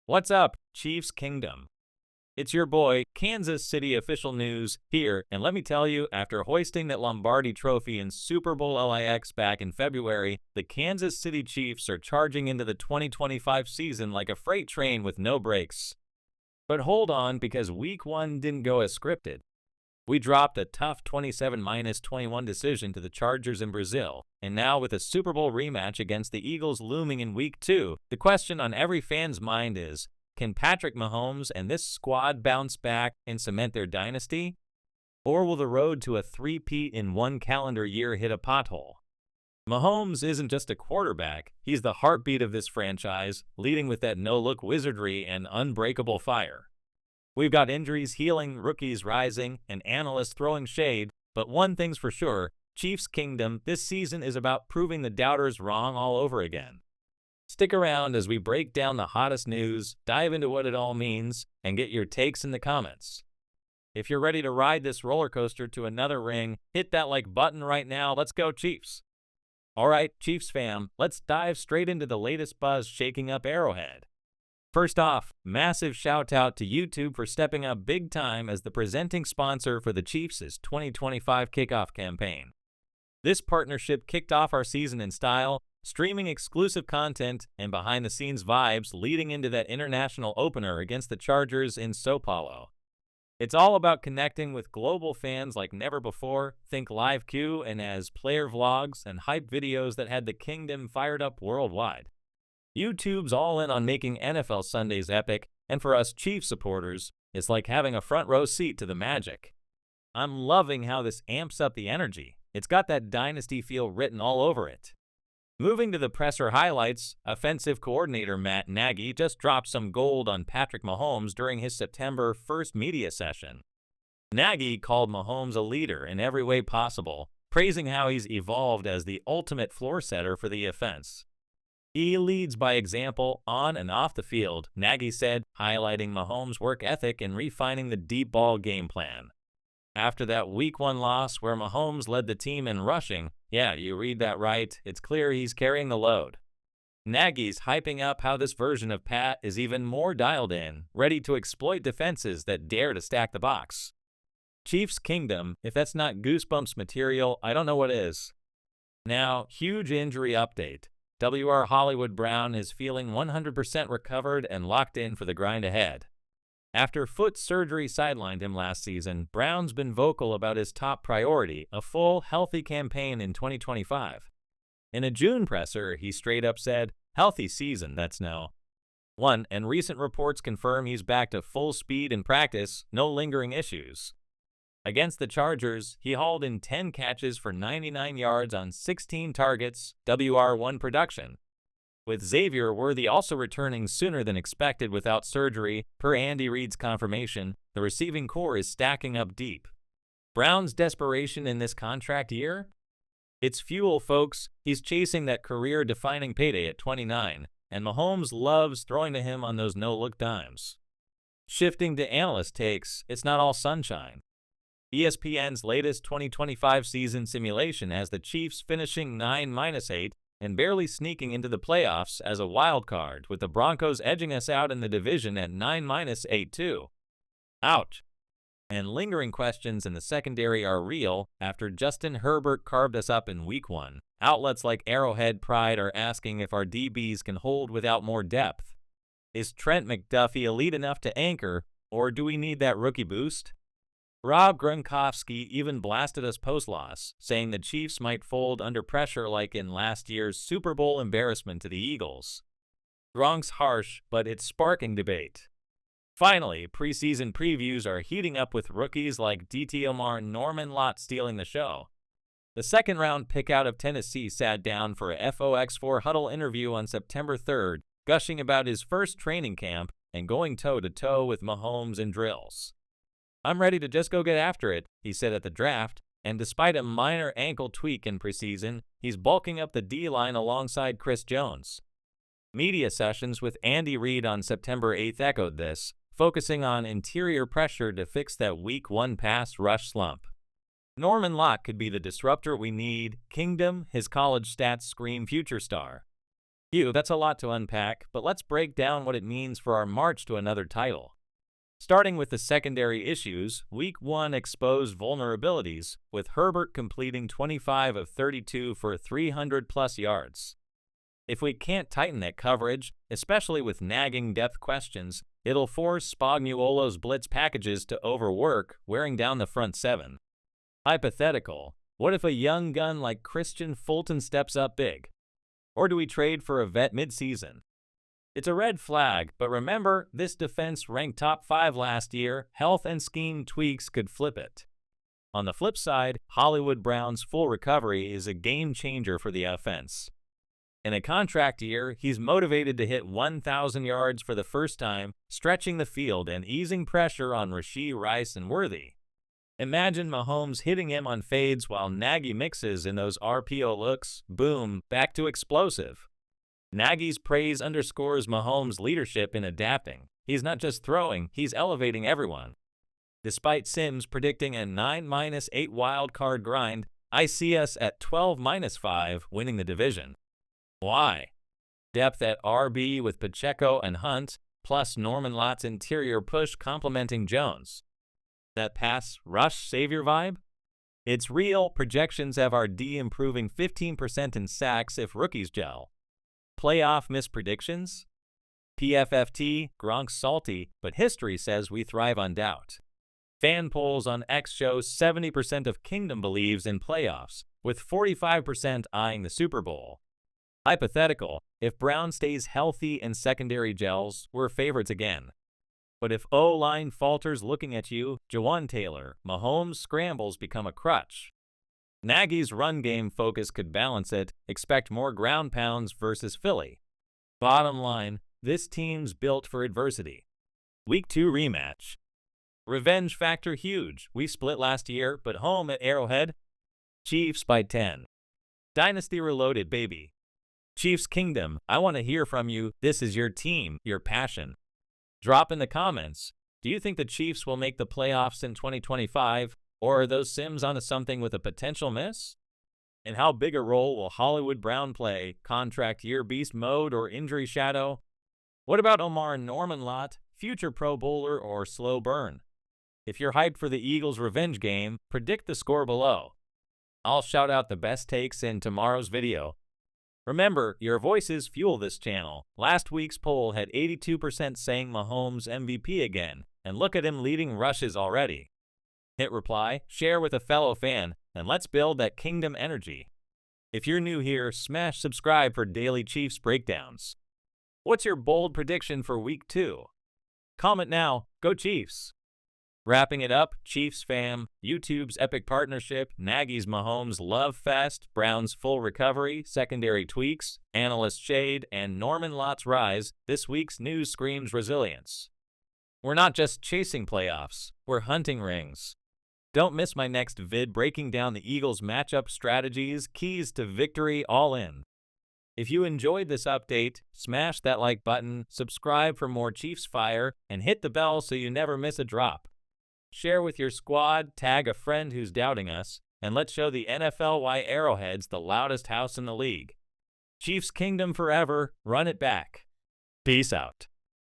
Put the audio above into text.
What's up, Chiefs Kingdom? It's your boy, Kansas City Official News, here, and let me tell you, after hoisting that Lombardi Trophy in Super Bowl LAX back in February, the Kansas City Chiefs are charging into the 2025 season like a freight train with no brakes. But hold on, because Week 1 didn't go as scripted. We dropped a tough 27-21 decision to the Chargers in Brazil, and now with a Super Bowl rematch against the Eagles looming in Week 2, the question on every fan's mind is, can Patrick Mahomes and this squad bounce back and cement their dynasty? Or will the road to a three-peat in one calendar year hit a pothole? Mahomes isn't just a quarterback, he's the heartbeat of this franchise, leading with that no-look wizardry and unbreakable fire. We've got injuries healing, rookies rising, and analysts throwing shade, but one thing's for sure, Chiefs Kingdom, this season is about proving the doubters wrong all over again. Stick around as we break down the hottest news, dive into what it all means, and get your takes in the comments. If you're ready to ride this roller coaster to another ring, hit that like button right now. Let's go, Chiefs! Alright, Chiefs fam, let's dive straight into the latest buzz shaking up Arrowhead. First off, massive shout out to YouTube for stepping up big time as the presenting sponsor for the Chiefs' 2025 kickoff campaign. This partnership kicked off our season in style, streaming exclusive content and behind-the-scenes vibes leading into that international opener against the Chargers in Sao Paulo. It's all about connecting with global fans like never before. Think live Q and as player vlogs and hype videos that had the kingdom fired up worldwide. YouTube's all in on making NFL Sundays epic, and for us Chiefs supporters, it's like having a front row seat to the magic. I'm loving how this amps up the energy. It's got that dynasty feel written all over it. Moving to the presser highlights, offensive coordinator Matt Nagy just dropped some gold on Patrick Mahomes during his September 1st media session. Nagy called Mahomes a leader in every way possible, praising how he's evolved as the ultimate floor setter for the offense. He leads by example on and off the field, Nagy said, highlighting Mahomes' work ethic and refining the deep ball game plan. After that Week 1 loss where Mahomes led the team in rushing, yeah, you read that right, it's clear he's carrying the load. Nagy's hyping up how this version of Pat is even more dialed in, ready to exploit defenses that dare to stack the box. Chiefs Kingdom, if that's not goosebumps material, I don't know what is. Now, huge injury update. W.R. Hollywood Brown is feeling 100% recovered and locked in for the grind ahead. After foot surgery sidelined him last season, Brown's been vocal about his top priority, a full, healthy campaign in 2025. In a June presser, he straight up said, "Healthy season, that's no." And recent reports confirm he's back to full speed in practice, no lingering issues. Against the Chargers, he hauled in 10 catches for 99 yards on 16 targets, WR1 production. With Xavier Worthy also returning sooner than expected without surgery, per Andy Reid's confirmation, the receiving core is stacking up deep. Brown's desperation in this contract year? It's fuel, folks. He's chasing that career-defining payday at 29, and Mahomes loves throwing to him on those no-look dimes. Shifting to analyst takes, it's not all sunshine. ESPN's latest 2025 season simulation has the Chiefs finishing 9-8 and barely sneaking into the playoffs as a wild card, with the Broncos edging us out in the division at 9-8 too. Ouch. And lingering questions in the secondary are real after Justin Herbert carved us up in Week 1. Outlets like Arrowhead Pride are asking if our DBs can hold without more depth. Is Trent McDuffie elite enough to anchor, or do we need that rookie boost? Rob Gronkowski even blasted us post-loss, saying the Chiefs might fold under pressure like in last year's Super Bowl embarrassment to the Eagles. Gronk's harsh, but it's sparking debate. Finally, preseason previews are heating up with rookies like DT Omar and Norman Lott stealing the show. The second-round pick out of Tennessee sat down for a FOX4 Huddle interview on September 3rd, gushing about his first training camp and going toe-to-toe with Mahomes in drills. "I'm ready to just go get after it," he said at the draft, and despite a minor ankle tweak in preseason, he's bulking up the D-line alongside Chris Jones. Media sessions with Andy Reid on September 8th echoed this, focusing on interior pressure to fix that Week 1 pass rush slump. Norman Lott could be the disruptor we need. Kingdom, his college stats scream future star. That's a lot to unpack, but let's break down what it means for our march to another title. Starting with the secondary issues, Week 1 exposed vulnerabilities, with Herbert completing 25 of 32 for 300-plus yards. If we can't tighten that coverage, especially with nagging depth questions, it'll force Spagnuolo's blitz packages to overwork, wearing down the front seven. Hypothetical: what if a young gun like Christian Fulton steps up big? Or do we trade for a vet midseason? It's a red flag, but remember, this defense ranked top 5 last year. Health and scheme tweaks could flip it. On the flip side, Hollywood Brown's full recovery is a game changer for the offense. In a contract year, he's motivated to hit 1,000 yards for the first time, stretching the field and easing pressure on Rashee Rice and Worthy. Imagine Mahomes hitting him on fades while Nagy mixes in those RPO looks. Boom, back to explosive. Nagy's praise underscores Mahomes' leadership in adapting. He's not just throwing, he's elevating everyone. Despite Sims predicting a 9-8 wild card grind, I see us at 12-5 winning the division. Why? Depth at RB with Pacheco and Hunt, plus Norman Lott's interior push complementing Jones. That pass rush savior vibe? It's real. Projections have our D improving 15% in sacks if rookies gel. Playoff mispredictions? PFFT, Gronk's salty, but history says we thrive on doubt. Fan polls on X show 70% of Kingdom believes in playoffs, with 45% eyeing the Super Bowl. Hypothetical: if Brown stays healthy and secondary gels, we're favorites again. But if O-line falters looking at you, Jawan Taylor, Mahomes' scrambles become a crutch. Nagy's run game focus could balance it. Expect more ground pounds versus Philly. Bottom line, this team's built for adversity. Week 2 rematch. Revenge factor huge. We split last year, but home at Arrowhead. Chiefs by 10. Dynasty reloaded, baby. Chiefs Kingdom, I want to hear from you. This is your team, your passion. Drop in the comments. Do you think the Chiefs will make the playoffs in 2025, or are those Sims onto something with a potential miss? And how big a role will Hollywood Brown play, contract year beast mode or injury shadow? What about Omar Norman Lott, future Pro Bowler or slow burn? If you're hyped for the Eagles' revenge game, predict the score below. I'll shout out the best takes in tomorrow's video. Remember, your voices fuel this channel. Last week's poll had 82% saying Mahomes MVP again, and look at him leading rushes already. Hit reply, share with a fellow fan, and let's build that Kingdom energy. If you're new here, smash subscribe for daily Chiefs breakdowns. What's your bold prediction for Week 2? Comment now. Go Chiefs! Wrapping it up, Chiefs fam, YouTube's epic partnership, Nagy's Mahomes love fest, Brown's full recovery, secondary tweaks, analyst shade, and Norman Lott's rise, this week's news screams resilience. We're not just chasing playoffs, we're hunting rings. Don't miss my next vid breaking down the Eagles' matchup strategies, keys to victory, all in. If you enjoyed this update, smash that like button, subscribe for more Chiefs fire, and hit the bell so you never miss a drop. Share with your squad, tag a friend who's doubting us, and let's show the NFL why Arrowhead's the loudest house in the league. Chiefs Kingdom forever, run it back. Peace out.